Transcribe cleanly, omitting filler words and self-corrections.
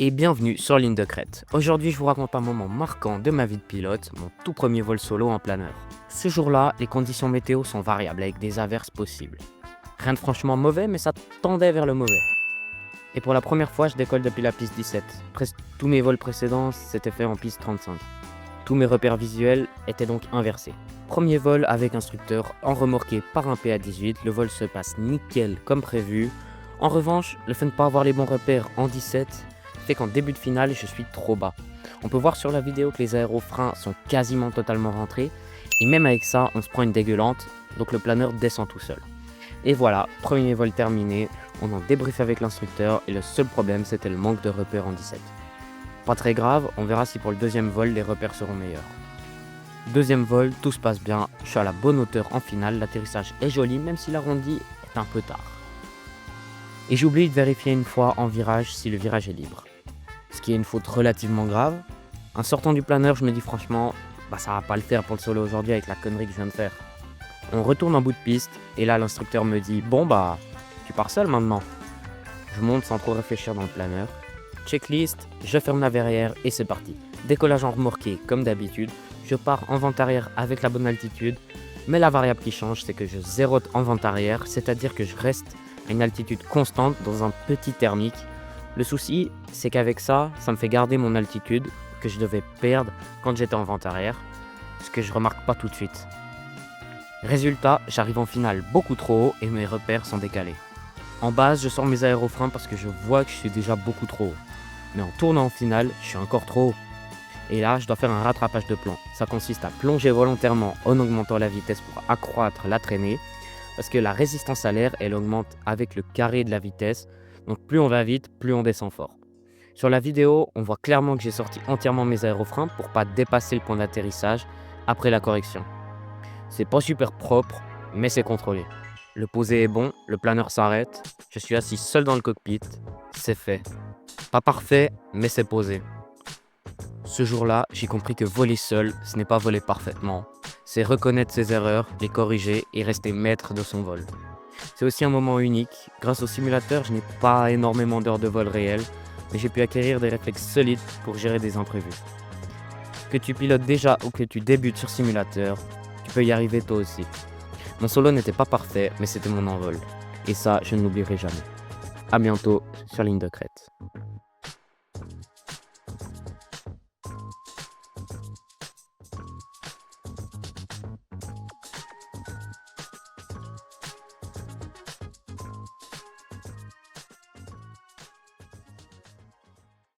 Et bienvenue sur Ligne de Crête. Aujourd'hui, je vous raconte un moment marquant de ma vie de pilote, mon tout premier vol solo en planeur. Ce jour-là, les conditions météo sont variables avec des averses possibles. Rien de franchement mauvais, mais ça tendait vers le mauvais. Et pour la première fois, je décolle depuis la piste 17. Presque tous mes vols précédents s'étaient faits en piste 35. Tous mes repères visuels étaient donc inversés. Premier vol avec instructeur, en remorqué par un PA18, le vol se passe nickel comme prévu. En revanche, le fait de ne pas avoir les bons repères en 17 fait qu'en début de finale, je suis trop bas. On peut voir sur la vidéo que les aérofreins sont quasiment totalement rentrés, et même avec ça, on se prend une dégueulante, donc le planeur descend tout seul. Et voilà, premier vol terminé, on en débrief avec l'instructeur, et le seul problème c'était le manque de repères en 17. Pas très grave, on verra si pour le deuxième vol les repères seront meilleurs. Deuxième vol, tout se passe bien, je suis à la bonne hauteur en finale, l'atterrissage est joli même si l'arrondi est un peu tard. Et j'ai oublié de vérifier une fois en virage si le virage est libre. Ce qui est une faute relativement grave. En sortant du planeur, je me dis franchement, ça va pas le faire pour le solo aujourd'hui avec la connerie que je viens de faire. On retourne en bout de piste et là l'instructeur me dit tu pars seul maintenant. Je monte sans trop réfléchir dans le planeur. Checklist, je ferme la verrière et c'est parti. Décollage en remorqué comme d'habitude. Je pars en vente arrière avec la bonne altitude. Mais la variable qui change, c'est que je zérote en vente arrière, c'est-à-dire que je reste à une altitude constante dans un petit thermique. Le souci, c'est qu'avec ça, ça me fait garder mon altitude que je devais perdre quand j'étais en vente arrière, ce que je remarque pas tout de suite. Résultat, j'arrive en finale beaucoup trop haut et mes repères sont décalés. En base, je sors mes aérofreins parce que je vois que je suis déjà beaucoup trop haut. Mais en tournant en finale, je suis encore trop haut. Et là, je dois faire un rattrapage de plan. Ça consiste à plonger volontairement en augmentant la vitesse pour accroître la traînée, parce que la résistance à l'air, elle augmente avec le carré de la vitesse. Donc plus on va vite, plus on descend fort. Sur la vidéo, on voit clairement que j'ai sorti entièrement mes aérofreins pour pas dépasser le point d'atterrissage après la correction. C'est pas super propre, mais c'est contrôlé. Le posé est bon, le planeur s'arrête, je suis assis seul dans le cockpit, c'est fait. Pas parfait, mais c'est posé. Ce jour-là, j'ai compris que voler seul, ce n'est pas voler parfaitement. C'est reconnaître ses erreurs, les corriger et rester maître de son vol. C'est aussi un moment unique. Grâce au simulateur, je n'ai pas énormément d'heures de vol réel, mais j'ai pu acquérir des réflexes solides pour gérer des imprévus. Que tu pilotes déjà ou que tu débutes sur simulateur, tu peux y arriver toi aussi. Mon solo n'était pas parfait, mais c'était mon envol. Et ça, je ne l'oublierai jamais. A bientôt sur Ligne de Crête.